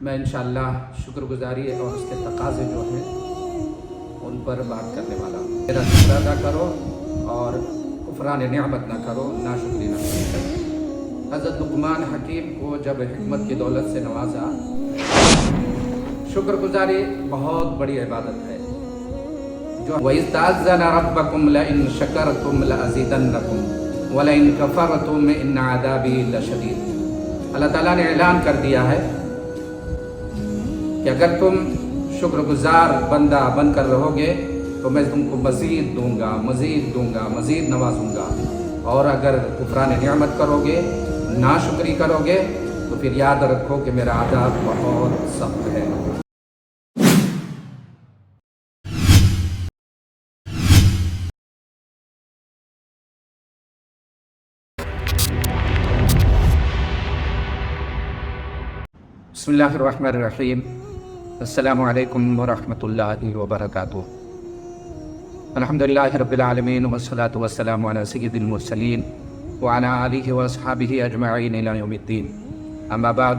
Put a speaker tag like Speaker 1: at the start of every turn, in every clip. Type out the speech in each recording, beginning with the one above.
Speaker 1: میں انشاءاللہ شکر گزاری اور اس کے تقاضے جو ہیں ان پر بات کرنے والا ہوں۔ میرا شکر ادا کرو اور کفران نعمت نہ کرو، ناشکری نہ کرو۔ حضرت لقمان حکیم کو جب حکمت کی دولت سے نوازا، شکر گزاری بہت بڑی عبادت ہے جو وَإِذْ تَأَذَّنَ رَبَّكُمْ لَئِن شَكَرْتُمْ لَأَزِيدَنَّكُمْ وَلَئِن كَفَرْتُمْ إِنَّ عَذَابِي لَشَدِيدٌ۔ اللہ تعالیٰ نے اعلان کر دیا ہے کہ اگر تم شکر گزار بندہ بن کر رہو گے تو میں تم کو مزید دوں گا، مزید نوازوں گا، اور اگر کفران نعمت کرو گے، ناشکری کرو گے تو پھر یاد رکھو کہ میرا عذاب بہت سخت ہے۔ بسم اللہ الرحمن الرحیم۔ السلام علیکم ورحمۃ اللہ وبرکاتہ۔ الحمدللہ رب العالمین والصلاة والسلام علی سید المرسلین وعلی آلہ واصحابہ اجمعین الی یوم الدین، اما بعد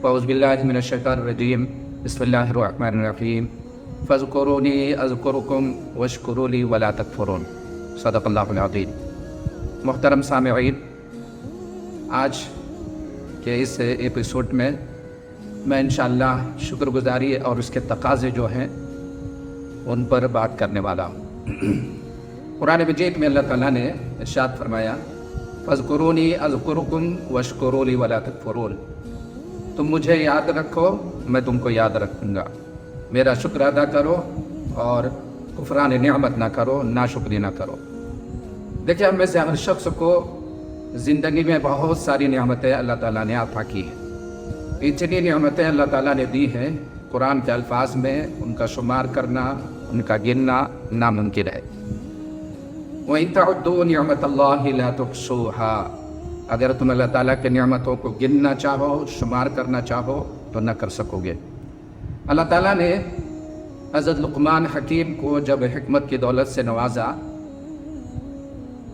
Speaker 1: فاعوذ باللہ من الشیطان الرجیم، بسم اللہ الرحمن الرحیم۔ فاذکرونی اذکرکم واشکروا لی ولا تکفرون، صدق اللہ العظیم۔ محترم سامعین، آج کے اس ایپیسوڈ میں میں انشاءاللہ شکر گزاری اور اس کے تقاضے جو ہیں ان پر بات کرنے والا ہوں۔ قرآن مجید میں اللہ تعالیٰ نے ارشاد فرمایا، فاذکرونی اذکرکم واشکروا لی ولا تکفرون۔ تم مجھے یاد رکھو، میں تم کو یاد رکھوں گا، میرا شکر ادا کرو اور کفران نعمت نہ کرو، ناشکری نہ کرو۔ دیکھیں، ہم میں سے ہر شخص کو زندگی میں بہت ساری نعمتیں اللہ تعالیٰ نے عطا کی ہیں۔ اتنی نعمتیں اللہ تعالیٰ نے دی ہیں، قرآن کے الفاظ میں ان کا شمار کرنا، ان کا گننا ناممکن ہے۔ وَإِن تَعُدُّوا نِعْمَةَ اللَّهِ لَا تُحْصُوهَا۔ اگر تم اللہ تعالیٰ کے نعمتوں کو گننا چاہو، شمار کرنا چاہو تو نہ کر سکو گے۔ اللہ تعالیٰ نے حضرت لقمان حکیم کو جب حکمت کی دولت سے نوازا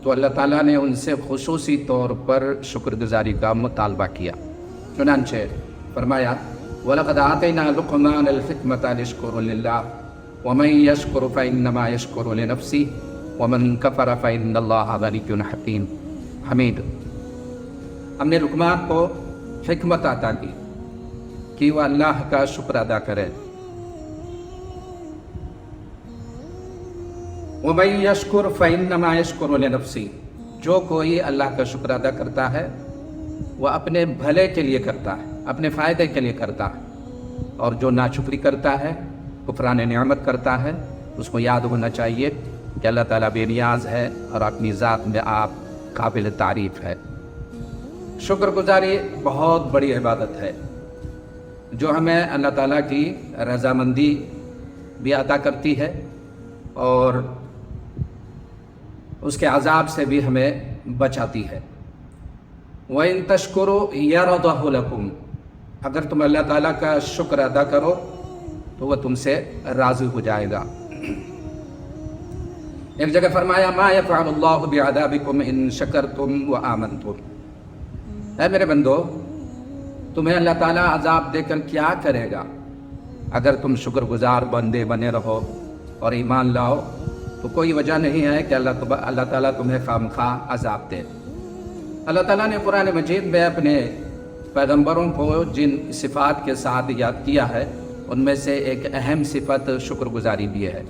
Speaker 1: تو اللہ تعالیٰ نے ان سے خصوصی طور پر شکر گزاری کا مطالبہ کیا۔ چنانچہ فرمایا، وَلَقَدْ آتَيْنَا لُقْمَانَ الْحِكْمَةَ أَنِ اشْكُرْ لِلَّهِ وَمَن يَشْكُرْ فَإِنَّمَا يَشْكُرُ لِنَفْسِهِ وَمَن كَفَرَ فَإِنَّ اللَّهَ غَنِيٌّ حَمِيدٌ۔ ہم نے لقمان کو حکمت عطا کی کہ وہ اللہ کا شکر ادا کرے۔ وَمَن يَشْكُرْ فَإِنَّمَا يَشْكُرُ لِنَفْسِهِ۔ جو کوئی اللہ کا شکر ادا کرتا ہے وہ اپنے بھلے کے لیے کرتا ہے، اپنے فائدے کے لیے کرتا ہے، اور جو ناشکری کرتا ہے، کفران نعمت کرتا ہے، اس کو یاد ہونا چاہیے کہ اللہ تعالیٰ بے نیاز ہے اور اپنی ذات میں آپ قابل تعریف ہے۔ شکر گزاری بہت بڑی عبادت ہے جو ہمیں اللہ تعالیٰ کی رضامندی بھی عطا کرتی ہے اور اس کے عذاب سے بھی ہمیں بچاتی ہے۔ وَإِن تَشْكُرُوا يَرْضَهُ لَكُمْ۔ اگر تم اللہ تعالیٰ کا شکر ادا کرو تو وہ تم سے راضی ہو جائے گا۔ ایک جگہ فرمایا، مَا يَفْعَلُ اللَّهُ بِعَذَابِكُمْ إِن شَكَرْتُمْ وَآمَنْتُمْ۔ اے میرے بندو، تمہیں اللہ تعالیٰ عذاب دے کر کیا کرے گا؟ اگر تم شکر گزار بندے بنے رہو اور ایمان لاؤ تو کوئی وجہ نہیں ہے کہ اللہ تعالیٰ تمہیں خامخواہ عذاب دے۔ اللہ تعالیٰ نے قرآن مجید میں اپنے پیغمبروں کو جن صفات کے ساتھ یاد کیا ہے ان میں سے ایک اہم صفت شکر گزاری بھی ہے۔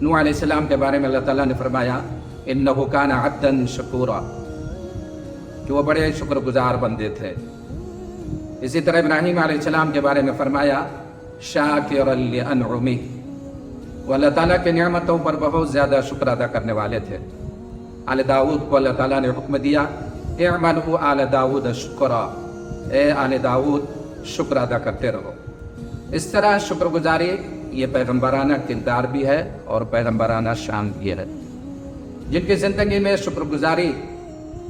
Speaker 1: نوح علیہ السلام کے بارے میں اللہ تعالیٰ نے فرمایا، إِنَّهُ كَانَ عَبْدًا شَكُورًا، کہ وہ بڑے شکر گزار بندے تھے۔ اسی طرح ابراہیم علیہ السلام کے بارے میں فرمایا، شَاكِرًا لِأَنْعُمِهِ، وہ اللہ تعالیٰ کے نعمتوں پر بہت زیادہ شکر ادا کرنے والے تھے۔ آل داؤد کو اللہ تعالیٰ نے حکم دیا، اعملوا آل داؤد شکرا، اے آل داؤد شکر ادا کرتے رہو۔ اس طرح شکر گزاری یہ پیغمبرانہ کردار بھی ہے اور پیغمبرانہ شان بھی ہے۔ جن کی زندگی میں شکر گزاری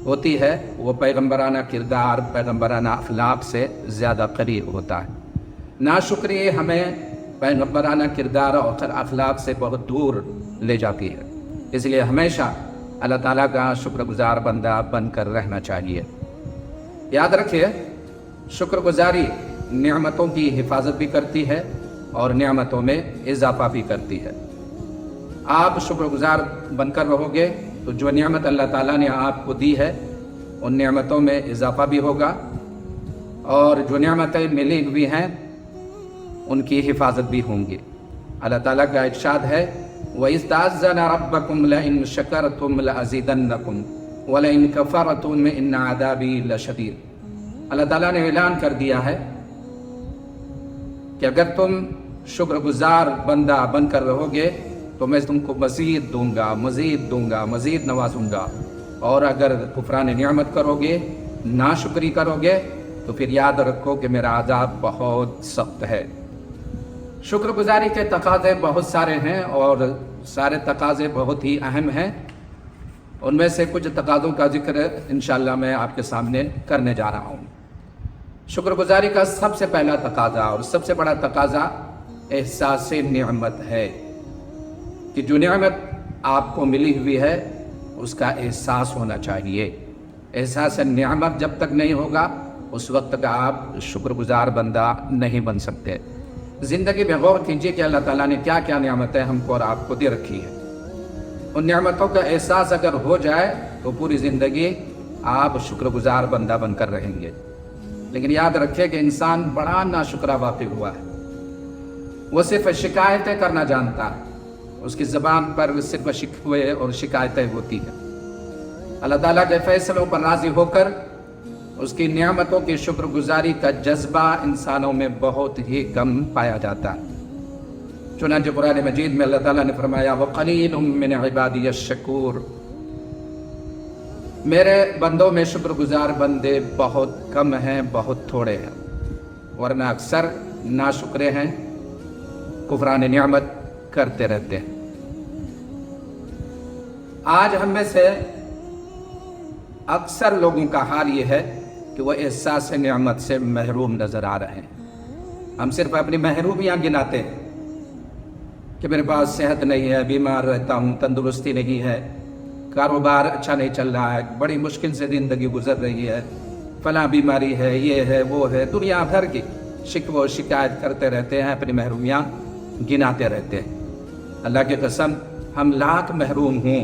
Speaker 1: ہوتی ہے وہ پیغمبرانہ کردار، پیغمبرانہ اخلاق سے زیادہ قریب ہوتا ہے۔ ناشکری ہمیں پیغمبرانہ کردار اور اخلاق سے بہت دور لے جاتی ہے، اس لیے ہمیشہ اللہ تعالیٰ کا شکر گزار بندہ بن کر رہنا چاہیے۔ یاد رکھیے، شکر گزاری नेमतों की हिफाजत भी करती है और नेमतों में इजाफा भी करती है। आप शुक्रगुजार बनकर रहोगे तो जो नेमत अल्लाह ताला ने आपको दी है उन नेमतों में इजाफा भी होगा, और जो नेमतें मिली हुई हैं उनकी हिफाजत भी होंगी। अल्लाह ताला का इरशाद है, वइज़्तअज़्ज़ना रब्बकुम लइन शकरतुम लअज़ीदन्नकुम वलइन कफ़रतुम इन्न अज़ाबी लशदीद। अल्लाह ताला ने ऐलान कर दिया है कि अगर तुम शुक्रगुजार बंदा बनकर रहोगे तो मैं तुमको मज़ीद दूंगा, मज़ीद दूंगा, मज़ीद नवाजूंगा, और अगर कुफरान नियामत करोगे, नाशुक्री करोगे, तो फिर याद रखो कि मेरा अज़ाब बहुत सख्त है। शुक्रगुजारी के तकाज़े बहुत सारे हैं और सारे तकाज़े बहुत ही अहम हैं। उनमें से कुछ तकाज़ों का जिक्र इंशाअल्लाह मैं आपके सामने करने जा रहा हूँ। शुक्रगुजारी का सबसे पहला तकाज़ा और सबसे बड़ा तकाज़ा एहसास नेमत है कि जो नेमत आपको मिली हुई है उसका एहसास होना चाहिए। एहसास नेमत जब तक नहीं होगा उस वक्त तक आप शुक्रगुजार बंदा नहीं बन सकते। ज़िंदगी में गौर कीजिए कि अल्लाह ताला ने क्या क्या नेमतें हमको और आपको दे रखी है। उन नेमतों का एहसास अगर हो जाए तो पूरी ज़िंदगी आप शुक्रगुजार बंदा बनकर रहेंगे। लेकिन याद रखिए कि इंसान बड़ा नाशुक्रा वाक़ई हुआ है। वो सिर्फ शिकायतें करना जानता है, उसकी ज़बान पर सिर्फ शिकवे और शिकायतें होती हैं। अल्लाह ताला के फ़ैसलों पर राज़ी होकर उसकी नियामतों की शुक्रगुजारी का जज्बा इंसानों में बहुत ही कम पाया जाता है। चुनांचे कुरान मजीद में अल्लाह ताला ने फरमाया, वक़लीलुम मिन इबादियश शकूर, मेरे बंदों में शुक्रगुजार बंदे बहुत कम हैं, बहुत थोड़े हैं, वरना अक्सर नाशुक्रे हैं, कुफरान नियामत करते रहते हैं। आज हम में से अक्सर लोगों का हाल ये है कि वह एहसास नियामत से महरूम नज़र आ रहे हैं। हम सिर्फ अपनी महरूमियाँ गिनाते हैं कि मेरे पास सेहत नहीं है, बीमार रहता हूँ, तंदुरुस्ती नहीं है, कारोबार अच्छा नहीं चल रहा है, बड़ी मुश्किल से ज़िंदगी गुजर रही है, फला बीमारी है, ये है, वो है, दुनिया भर की शिकवा शिकायत करते रहते हैं, अपनी महरूमियाँ गिनाते रहते हैं। अल्लाह की कसम हम लाख महरूम हों,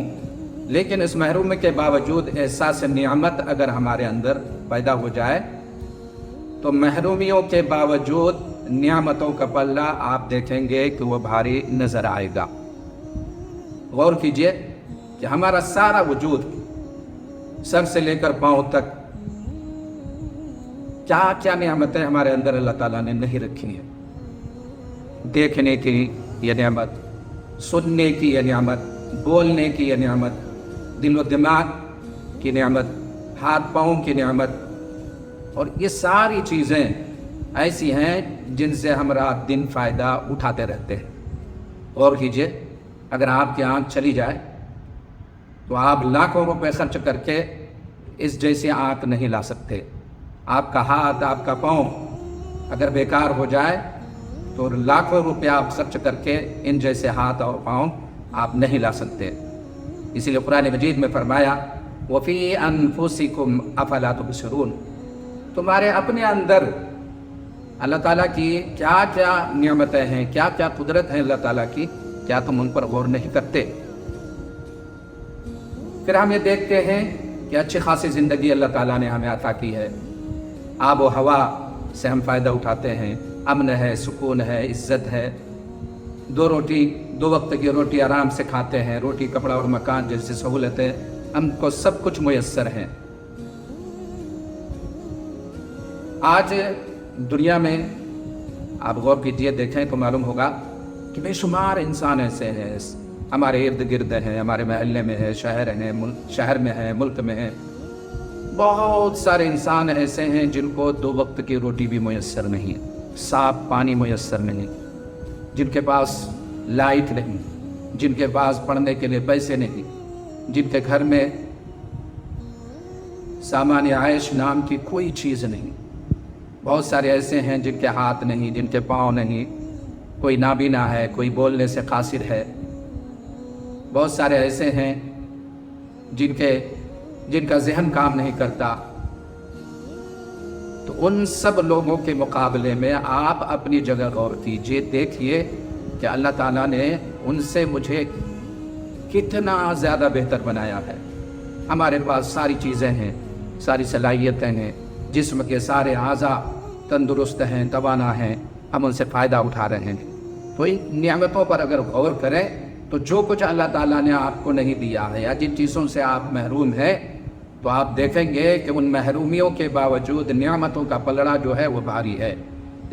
Speaker 1: लेकिन इस महरूम के बावजूद एहसास नियामत अगर हमारे अंदर पैदा हो जाए तो महरूमियों के बावजूद नियामतों का पल्ला आप देखेंगे कि वो भारी नज़र आएगा। गौर कीजिए कि हमारा सारा वजूद सर से लेकर पांव तक क्या क्या नियामतें हमारे अंदर अल्लाह ताला ने नहीं रखी हैं। देखने की ये नियामत, सुनने की ये नियामत, बोलने की ये नियामत, दिल व दिमाग की नियामत, हाथ पाँव की नियामत, और ये सारी चीज़ें ऐसी हैं जिनसे हम रात दिन फ़ायदा उठाते रहते हैं। और कीजिए, अगर आपकी आँख चली जाए तो आप लाखों रुपए खर्च करके इस जैसी आँख नहीं ला सकते। आपका हाथ, आपका पाँव अगर बेकार हो जाए तो लाखों रुपया आप खर्च करके इन जैसे हाथ और पाँव आप नहीं ला सकते। इसीलिए कुरान मजीद में फरमाया, वफ़ी अनफुसिकुम अफला तुबसिरून, तुम्हारे अपने अंदर अल्लाह ताला की क्या क्या नियामतें हैं, क्या क्या कुदरत है अल्लाह ताला की, क्या तुम उन पर गौर नहीं करते? फिर हम ये देखते हैं कि अच्छी खासी ज़िंदगी अल्लाह ताला ने हमें अता की है, आब व हवा से हम फ़ायदा उठाते हैं, अमन है, सुकून है, इज़्ज़त है, दो वक्त की रोटी आराम से खाते हैं, रोटी कपड़ा और मकान जैसी सहूलतें हमको सब कुछ मुयस्सर हैं। आज दुनिया में आप गौर कीजिए, देखें तो मालूम होगा कि बेशुमार इंसान ऐसे हैं, हमारे इर्द गिर्द हैं, हमारे महल्ले में है, शहर में है, मुल्क में है। बहुत सारे इंसान ऐसे हैं जिनको दो वक्त की रोटी भी मुयस्सर नहीं, साफ पानी मुयस्सर नहीं, जिनके पास लाइट नहीं, जिनके पास पढ़ने के लिए पैसे नहीं, जिनके घर में सामान्य आयश नाम की कोई चीज़ नहीं। बहुत सारे ऐसे हैं जिनके हाथ नहीं, जिनके पाँव नहीं, कोई नाबीना है, कोई बोलने से कासिर है। बहुत सारे ऐसे हैं जिनका जहन काम नहीं करता। तो उन सब लोगों के मुकाबले में आप अपनी जगह गौर कीजिए, देखिए कि अल्लाह ताला ने उनसे मुझे कितना ज़्यादा बेहतर बनाया है। हमारे पास सारी चीज़ें हैं, सारी सलाहियतें हैं, जिस्म के सारे आज़ा तंदुरुस्त हैं, तवाना हैं, हम उनसे फ़ायदा उठा रहे हैं। तो इन नियामतों पर अगर गौर करें तो जो कुछ अल्लाह ताला ने आपको नहीं दिया है या जिन चीज़ों से आप महरूम हैं, तो आप देखेंगे कि उन महरूमियों के बावजूद नियामतों का पलड़ा जो है वो भारी है।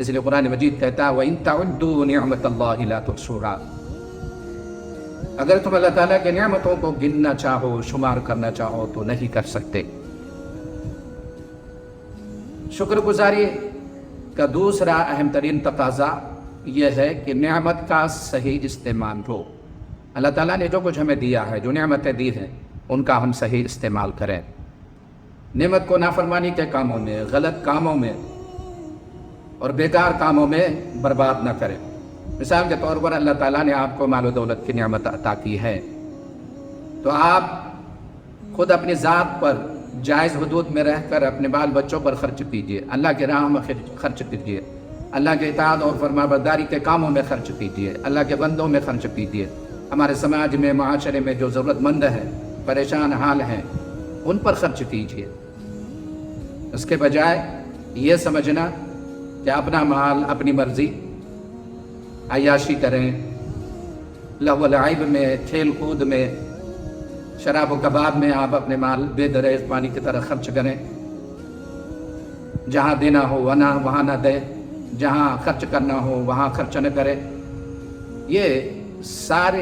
Speaker 1: इसलिए कुरान मजीद कहता है वइन तउद्दू निअमतल्लाहि ला तुहसूहा, अगर तुम अल्लाह ताला के नियामतों को गिनना चाहो, शुमार करना चाहो तो नहीं कर सकते। शुक्रगुजारी का दूसरा अहम तरीन तकाजा यह है कि नियामत का सही इस्तेमाल हो। अल्लाह ताला ने जो कुछ हमें दिया है, जो नियामतें दी हैं, उनका हम सही इस्तेमाल करें। नेमत को नाफरमानी के कामों में, गलत कामों में और बेकार कामों में बर्बाद न करें। मिसाल के तौर पर अल्लाह ताला ने आपको माल और दौलत की नियामत अता की है, तो आप खुद अपनी ज़ात पर जायज़ हदूद में रहकर अपने बाल बच्चों पर खर्च कीजिए, अल्लाह के राह में खर्च कीजिए, अल्लाह के इताअत और फरमाबरदारी के कामों में खर्च कीजिए, अल्लाह के बंदों में खर्च कीजिए। हमारे समाज में, माशरे में जो ज़रूरतमंद हैं, परेशान हाल हैं, उन पर खर्च कीजिए। उसके बजाय ये समझना कि अपना माल अपनी मर्जी, अय्याशी करें, लहव लआइब में, खेल कूद में, शराब व कबाब में आप अपने माल बेदरेज पानी की तरह खर्च करें। जहाँ देना हो वहाँ ना दें, जहाँ खर्च करना हो वहाँ खर्च न करें। ये सारे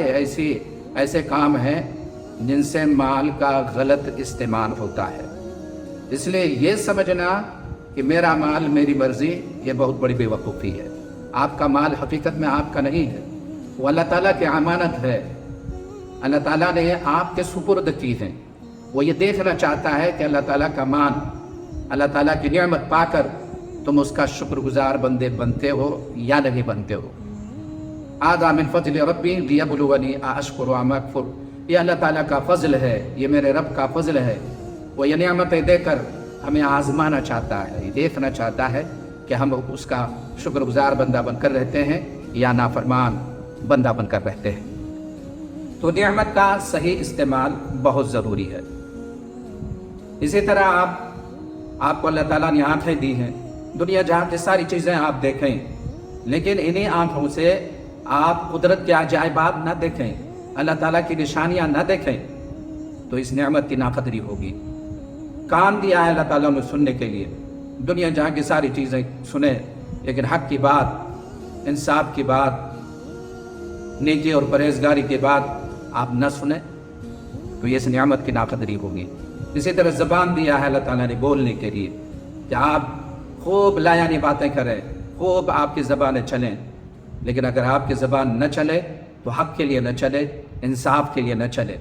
Speaker 1: ऐसे काम हैं जिनसे माल का गलत इस्तेमाल होता है। इसलिए ये समझना कि मेरा माल मेरी मर्जी, ये बहुत बड़ी बेवकूफ़ी है। आपका माल हकीकत में आपका नहीं है, वो अल्लाह ताला की अमानत है। अल्लाह ताला ने आपके सुपुर्द की है। वो ये देखना चाहता है कि अल्लाह ताला का मान, अल्लाह ताला की नियामत पाकर तुम उसका शुक्रगुजार बंदे बनते हो या नहीं बनते हो। आदा मिन फज़्ल रब्बी लियब्लुवनी अअश्कुरु अम अकफुर, ये अल्लाह ताला का फ़ज़ल है, ये मेरे रब का फ़ज़ल है। वो ये नियामतें देकर हमें आज़माना चाहता है, ये देखना चाहता है कि हम उसका शुक्रगुजार बंदा बनकर रहते हैं या नाफरमान बंदा बनकर रहते हैं। तो नियामत का सही इस्तेमाल बहुत ज़रूरी है। इसी तरह आपको अल्लाह ताला ने आँखें दी हैं, दुनिया जहाँ की सारी चीज़ें आप देखें, लेकिन इन्हीं आँखों से आप कुदरत के अजायबात न देखें, अल्लाह ताला की निशानियाँ न देखें, तो इस नियामत की नाकदरी होगी। कान दिया है अल्लाह ताला ने सुनने के लिए, दुनिया जहाँ की सारी चीज़ें सुने, लेकिन हक़ की बात, इंसाफ की बात, नेकी और परहेजगारी की बात आप न सुने, तो ये इस नियामत की नाकदरी होगी। इसी तरह ज़बान दिया है अल्लाह ताला ने बोलने के लिए, कि आप खूब लायानी बातें करें, खूब आपकी ज़बानें चलें, लेकिन अगर आपकी ज़बान न चले तो हक़ के लिए न चले, इंसाफ के लिए न चले,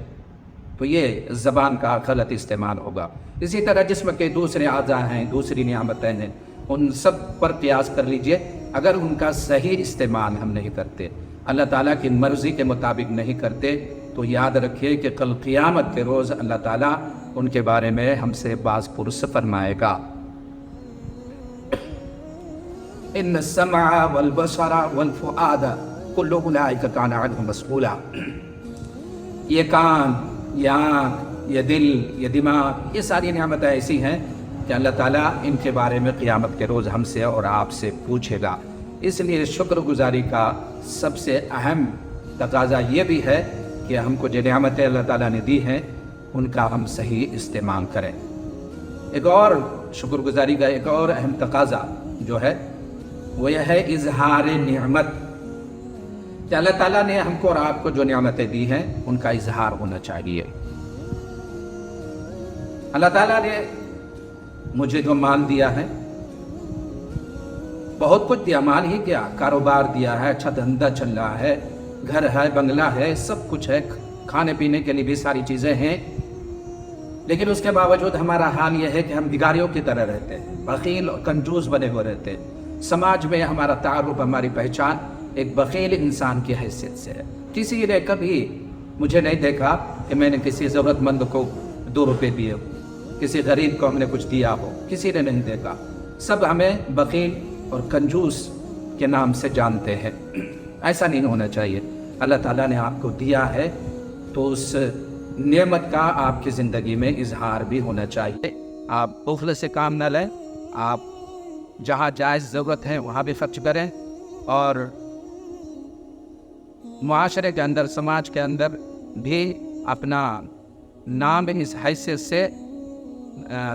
Speaker 1: तो ये ज़बान का गलत इस्तेमाल होगा। इसी तरह जिस्म के दूसरे आज़ा हैं, दूसरी नियामतें हैं, उन सब पर क़ियास कर लीजिए। अगर उनका सही इस्तेमाल हम नहीं करते, अल्लाह ताला की मर्ज़ी के मुताबिक नहीं करते, तो याद रखिए कि कल क़ियामत के रोज़ अल्लाह ताला उनके बारे में हमसे बाज़ पुरस फरमाएगा। इन्न समा वल बसरा वल फुआदा कुल्लु उलाइका काना अन्हु मस्ऊला। ये कान, ये आँख, ये दिल, ये दिमाग, ये सारी नियामतें ऐसी हैं कि अल्लाह ताला इनके बारे में क़ियामत के रोज़ हमसे और आपसे पूछेगा। इसलिए शुक्रगुजारी का सबसे अहम तकाज़ा ये भी है कि हमको जो नियामतें अल्लाह ताला ने दी हैं उनका हम सही इस्तेमाल करें। एक और शुक्रगुजारी का एक और अहम तकाज़ा जो है वो यह है इजहार नियामत, कि अल्लाह ताला ने हमको और आपको जो नियामतें दी हैं उनका इजहार होना चाहिए। अल्लाह ताला ने मुझे जो माल दिया है, बहुत कुछ दिया, माल ही क्या, कारोबार दिया है, अच्छा धंधा चल रहा है, घर है, बंगला है, सब कुछ है, खाने पीने के लिए भी सारी चीज़ें हैं, लेकिन उसके बावजूद हमारा हाल यह है कि हम भिखारियों की तरह रहते हैं, बखील और कंजूस बने हुए रहते हैं। समाज में हमारा तारुफ, हमारी पहचान एक बखील इंसान की हैसियत से है। किसी ने कभी मुझे नहीं देखा कि मैंने किसी ज़रूरतमंद को 2 रुपये दिए हो, किसी गरीब को हमने कुछ दिया हो, किसी ने नहीं देखा। सब हमें बकील और कंजूस के नाम से जानते हैं। ऐसा नहीं होना चाहिए। अल्लाह ताला ने आपको दिया है तो उस नेमत का आपकी ज़िंदगी में इजहार भी होना चाहिए। आप बुखल से काम न लें, आप जहाँ जायज़ ज़रूरत है वहाँ भी खर्च करें, और मुआशरे के अंदर, समाज के अंदर भी अपना नाम इस हैसियत से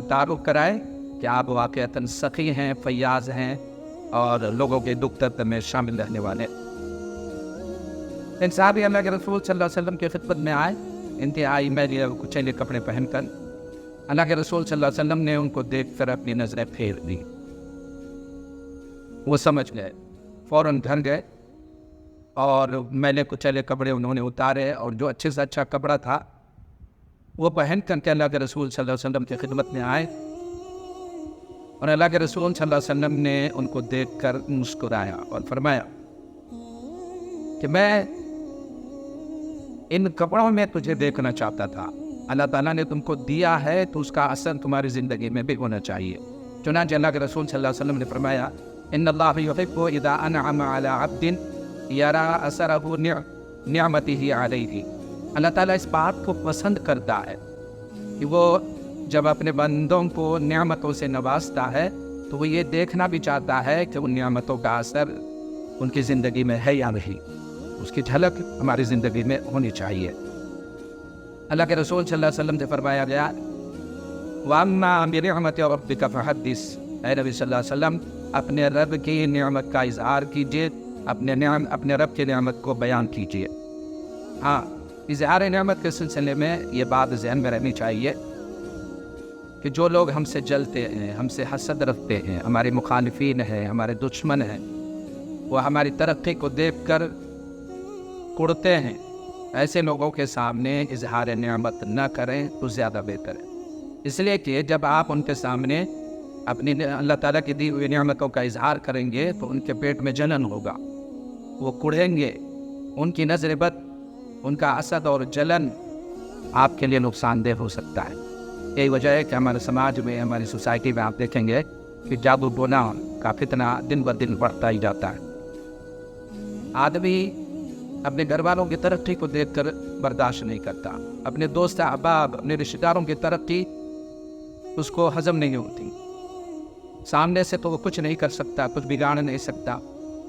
Speaker 1: तारुफ कराएं कि आप वाक़अतन सखी हैं, फयाज हैं और लोगों के दुख दर्द में शामिल रहने वाले। इंसान भी अल्लाह के रसूल सल्लल्लाहु अलैहि वसल्लम की खिदमत में आए, इंतहाई मैले कुचैले कपड़े पहनकर। अल्लाह के रसूल सल्लल्लाहु अलैहि वसल्लम ने उनको देखकर अपनी नज़रें फेर दी। वो समझ गए, फ़ौरन घर गए और मैले कुचैले कपड़े उन्होंने उतारे और जो अच्छे से अच्छा कपड़ा था वो पहन करके अल्लाह के रसूल सल्लल्लाहु अलैहि वसल्लम की खिदमत में आए। और अल्लाह के रसूल सल्लल्लाहु अलैहि वसल्लम ने उनको देखकर मुस्कुराया और फरमाया कि मैं इन कपड़ों में तुझे देखना चाहता था। अल्लाह ताला ने तुमको दिया है तो उसका असर तुम्हारी ज़िंदगी में भी होना चाहिए। चुनांचे अल्लाह के रसूल सल्लल्लाहु अलैहि वसल्लम ने फरमाया, इन्नल्लाह युहिब्बु इज़ा अनअमा अला अब्दिन यरा असरहु निअमतिही अलैहि। अल्लाह ताला इस बात को पसंद करता है कि वो जब अपने बंदों को नेमतों से नवाजता है तो वो ये देखना भी चाहता है कि उन नेमतों का असर उनकी ज़िंदगी में है या नहीं, उसकी झलक हमारी ज़िंदगी में होनी चाहिए। अल्लाह के रसूल सल्लल्लाहु अलैहि वसल्लम से फरमाया गया, वअम्मा बिनिअमति रब्बिका फहद्दिस। ऐ नबी सल्लल्लाहु अलैहि वसल्लम, अपने रब की नेमत का इज़हार कीजिए, अपने रब की नेमत को बयान कीजिए। हाँ, इज़हार नेमत के सिलसिले में ये बात ज़हन में रहनी चाहिए कि जो लोग हमसे जलते हैं, हमसे हसद रखते हैं, हमारे मुखालिफिन हैं, हमारे दुश्मन हैं, वो हमारी तरक्की को देखकर कुड़ते हैं, ऐसे लोगों के सामने इजहार नेमत न करें तो ज़्यादा बेहतर है। इसलिए कि जब आप उनके सामने अपनी अल्लाह ताला की दी हुई नेमतों का इजहार करेंगे तो उनके पेट में जलन होगा, वो कुढ़ेंगे, उनकी नज़र बद, उनका असद और जलन आपके लिए नुकसानदेह हो सकता है। यही वजह है कि हमारे समाज में, हमारी सोसाइटी में आप देखेंगे कि जादू टोना का फितना दिन ब दिन बढ़ता ही जाता है। आदमी अपने घर वालों की तरक्की को देखकर बर्दाश्त नहीं करता, अपने दोस्त अहबाब, अपने रिश्तेदारों की तरक्की उसको हजम नहीं होती। सामने से तो वो कुछ नहीं कर सकता, कुछ बिगाड़ नहीं सकता,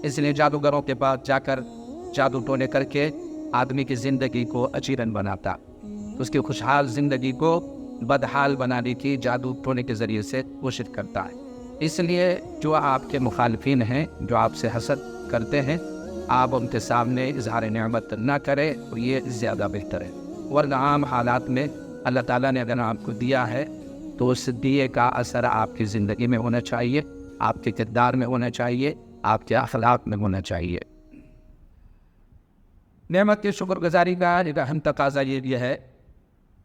Speaker 1: इसलिए जादूगरों के पास जाकर जादू टोने करके आदमी की ज़िंदगी को अचीरन बनाता, उसकी खुशहाल ज़िंदगी को बदहाल बनाने की जादू टोने के ज़रिए से कोशिश करता है। इसलिए जो आपके मुखालिफिन हैं, जो आपसे हसद करते हैं, आप उनके सामने इज़हार नेमत न करें तो ये ज़्यादा बेहतर है। वरना आम हालात में अल्लाह ताला ने अगर आपको दिया है तो उस दिए का असर आपकी ज़िंदगी में होना चाहिए, आपके किरदार में होना चाहिए, आपके अखलाक में होना चाहिए। नेमत की शुक्रगुजारी का एक अहम तकाज़ा ये है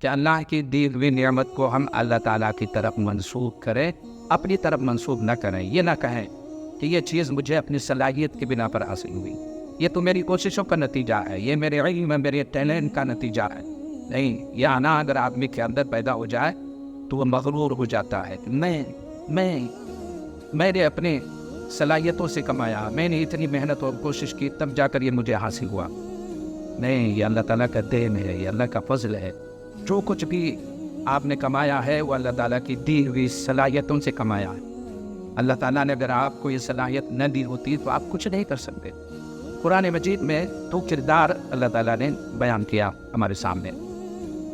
Speaker 1: कि अल्लाह की दी हुई नेमत को हम अल्लाह ताला की तरफ मंसूब करें, अपनी तरफ मंसूब न करें। ये ना कहें कि ये चीज़ मुझे अपनी सलाहियत की बिना पर हासिल हुई, ये तो मेरी कोशिशों का नतीजा है, ये मेरे इल्म, मेरे टैलेंट का नतीजा है। नहीं, ये आना अगर आदमी के अंदर पैदा हो जाए तो वह मगरूर हो जाता है कि मैंने अपने सलाहियतों से कमाया, मैंने इतनी मेहनत और कोशिश की, तब जाकर ये मुझे हासिल हुआ। नहीं, ये अल्लाह ताला का देन है, ये अल्लाह का फजल है। जो कुछ भी आपने कमाया है वो अल्लाह ताला की दी हुई सलाहियतों से कमाया है। अल्लाह ताला ने अगर आपको ये सलाहियत न दी होती तो आप कुछ नहीं कर सकते। कुरान मजीद में तो किरदार अल्लाह ताला ने बयान किया हमारे सामने।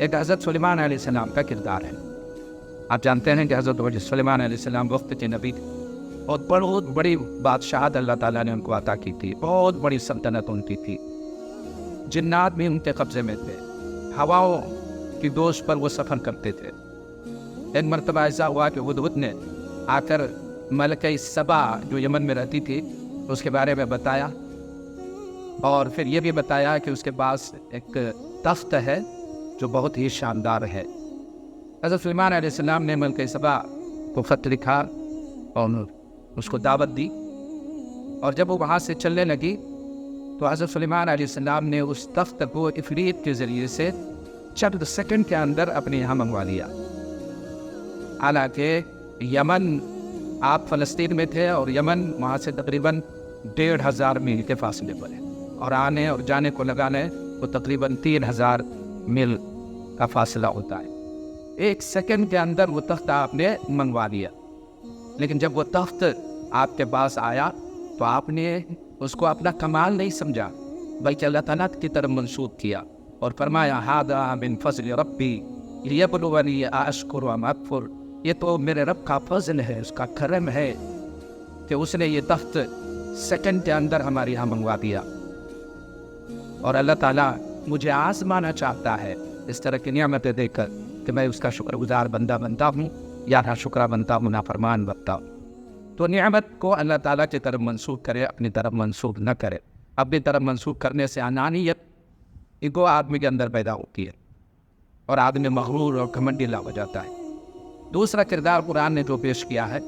Speaker 1: एक हज़रत सुलेमान अलैहिस्सलाम का किरदार है। आप जानते हैं कि हज़रत सुलेमान अलैहिस्सलाम वक्त के नबी और बहुत बड़ी बादशाहत अल्लाह ताला ने उनको अता की थी, बहुत बड़ी सल्तनत उनकी थी, जिन्नात भी उनके कब्ज़े में थे, हवाओं की दोष पर वो सफ़र करते थे। एक मरतबा ऐसा हुआ कि हुदहुद ने आकर मलका सबा जो यमन में रहती थी उसके बारे में बताया, और फिर ये भी बताया कि उसके पास एक तख्त है जो बहुत ही शानदार है। हज़रत सुलेमान अलैहिस्सलाम ने मलका सबा को ख़त लिखा और उसको दावत दी, और जब वो वहाँ से चलने लगी तो हज़रत सुलेमान अलैहिस्सलाम ने उस तख्त को इफ़रीत के ज़रिए से चंद सेकंड के अंदर अपने यहाँ मंगवा लिया। हालांकि यमन آپ فلسطین میں تھے اور یمن وہاں سے تقریباً 1500 میل کے فاصلے پر ہے، اور آنے اور جانے کو لگانے وہ تقریباً 3000 میل کا فاصلہ ہوتا ہے۔ 1 سیکنڈ کے اندر وہ تخت آپ نے منگوا دیا، لیکن جب وہ تخت آپ کے پاس آیا تو آپ نے اس کو اپنا کمال نہیں سمجھا، بلکہ اللہ تعالیٰ کی طرف منسوب کیا اور فرمایا ھذا من فضل ربی لیبلونی اشکر ام اکفر، یہ تو میرے رب کا فضل ہے، اس کا کرم ہے کہ اس نے یہ تخت سیکنڈ کے اندر ہمارے یہاں منگوا دیا، اور اللہ تعالیٰ مجھے آزمانا چاہتا ہے اس طرح کی نعمتیں دے کر کہ میں اس کا شکر گزار بندہ بنتا ہوں یا نہ شکرہ بنتا ہوں، نافرمان بنتا ہوں۔ تو نعمت کو اللہ تعالیٰ کی طرف منسوب کرے، اپنی طرف منسوب نہ کرے۔ اپنی طرف منسوب کرنے سے انانیت، ایگو آدمی کے اندر پیدا ہوتی ہے اور آدمی مغرور اور گھمنڈیلا ہو جاتا ہے۔ دوسرا کردار قرآن نے جو پیش کیا ہے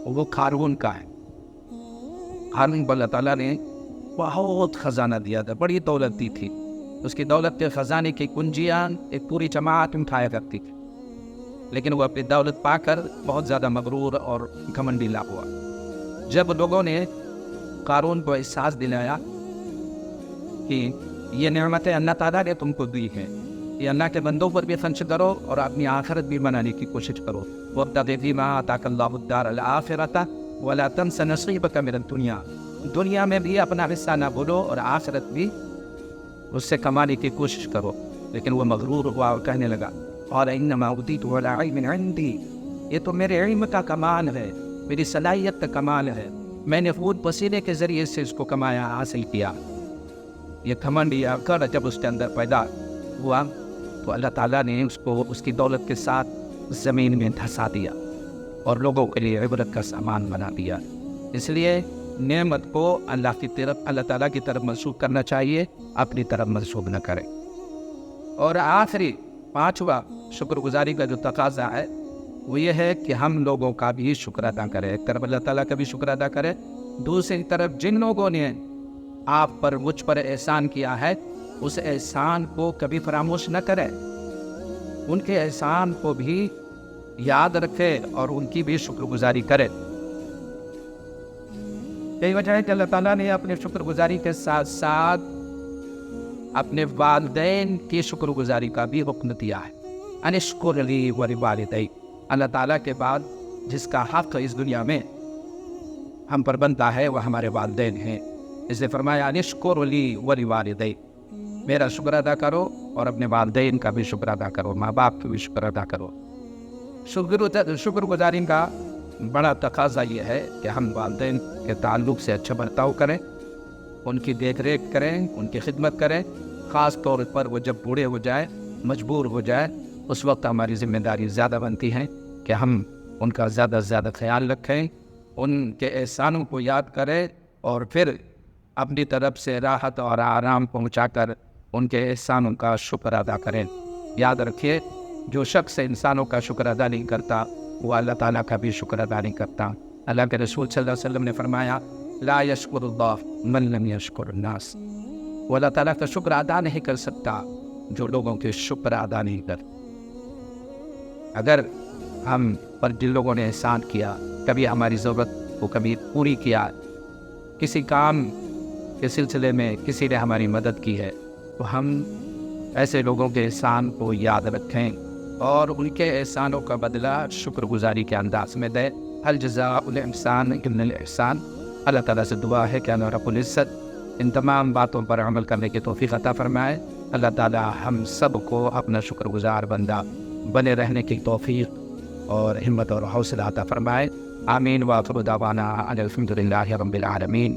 Speaker 1: وہ قارون کا ہے۔ قارون کو اللہ تعالیٰ نے بہت خزانہ دیا تھا، بڑی دولت دی تھی، اس کی دولت کے خزانے کی کنجیاں ایک پوری جماعت اٹھایا کرتی تھی، لیکن وہ اپنی دولت پا کر بہت زیادہ مغرور اور گھمنڈیلا ہوا۔ جب لوگوں نے قارون کو احساس دلایا کہ یہ نعمتیں اللہ تعالیٰ نے تم کو دی ہیں، یہ اللہ کے بندوں پر بھی خرچ کرو اور اپنی آخرت بھی بنانے کی کوشش کرو، وابتغ فیما آتاک اللہ الدار الآخرۃ ولا تنس نصیبک من الدنیا، دنیا میں بھی اپنا حصہ نہ بھولو اور آخرت بھی اس سے کمانے کی کوشش کرو۔ لیکن وہ مغرور ہوا اور کہنے لگا قال انما اوتیتہ علی علم عندی، یہ تو میرے علم کا کمال ہے، میری صلاحیت کا کمال ہے، میں نے خون پسینے کے ذریعے سے اس کو کمایا، حاصل کیا۔ یہ گھمنڈ یا کڑ جب اس کے اندر پیدا ہوا تو اللہ تعالیٰ نے اس کو اس کی دولت کے ساتھ زمین میں دھسا دیا اور لوگوں کے لیے عبرت کا سامان بنا دیا۔ اس لیے نعمت کو اللہ تعالیٰ کی طرف منسوب کرنا چاہیے، اپنی طرف منسوب نہ کریں۔ اور آخری 5واں شکر گزاری کا جو تقاضا ہے وہ یہ ہے کہ ہم لوگوں کا بھی شکر ادا کریں۔ ایک طرف اللہ تعالیٰ کا بھی شکر ادا کریں، دوسری طرف جن لوگوں نے آپ پر مجھ پر احسان کیا ہے اس احسان کو کبھی فراموش نہ کریں، ان کے احسان کو بھی یاد رکھے اور ان کی بھی شکر گزاری کرے۔ یہی وجہ ہے کہ اللہ تعالیٰ نے اپنے شکر گزاری کے ساتھ ساتھ اپنے والدین کی شکر گزاری کا بھی حکم دیا ہے۔ ان اشکر لی ولوالدیک، اللہ تعالیٰ کے بعد جس کا حق اس دنیا میں ہم پر بنتا ہے وہ ہمارے والدین ہیں، اس نے فرمایا ان اشکر لی ولوالدیک، میرا شکر ادا کرو اور اپنے والدین کا بھی شکر ادا کرو، ماں باپ کا بھی شکر ادا کرو۔ شکر گزاری کا بڑا تقاضا یہ ہے کہ ہم والدین کے تعلق سے اچھا برتاؤ کریں، ان کی دیکھ ریکھ کریں، ان کی خدمت کریں، خاص طور پر وہ جب بوڑھے ہو جائیں، مجبور ہو جائے، اس وقت ہماری ذمہ داری زیادہ بنتی ہے کہ ہم ان کا زیادہ سے زیادہ خیال رکھیں، ان کے احسانوں کو یاد کریں اور پھر اپنی طرف سے راحت اور آرام پہنچا کر ان کے احسانوں کا شکر ادا کریں۔ یاد رکھیے جو شخص انسانوں کا شکر ادا نہیں کرتا وہ اللہ تعالیٰ کا بھی شکر ادا نہیں کرتا۔ اللہ کے رسول صلی اللہ علیہ وسلم نے فرمایا لا یشکر اللہ من لم یشکر الناس، وہ اللہ تعالیٰ کا شکر ادا نہیں کر سکتا جو لوگوں کے شکر ادا نہیں کرتا۔ اگر ہم پر جن لوگوں نے احسان کیا، کبھی ہماری ضرورت کو کبھی پوری کیا، کسی کام کے سلسلے میں کسی نے ہماری مدد کی ہے، تو ہم ایسے لوگوں کے احسان کو یاد رکھیں اور ان کے احسانوں کا بدلہ شکر گزاری کے انداز میں دیں۔ هل جزاء الاحسان الا الاحسان۔ اللہ تعالیٰ سے دعا ہے کہ اللہ رب العزت ان تمام باتوں پر عمل کرنے کی توفیق عطا فرمائے۔ اللہ تعالیٰ ہم سب کو اپنا شکر گزار بندہ بنے رہنے کی توفیق اور ہمت اور حوصلہ عطا فرمائے۔ آمین۔ وآخر دعوانا ان الحمد للہ رب العالمین۔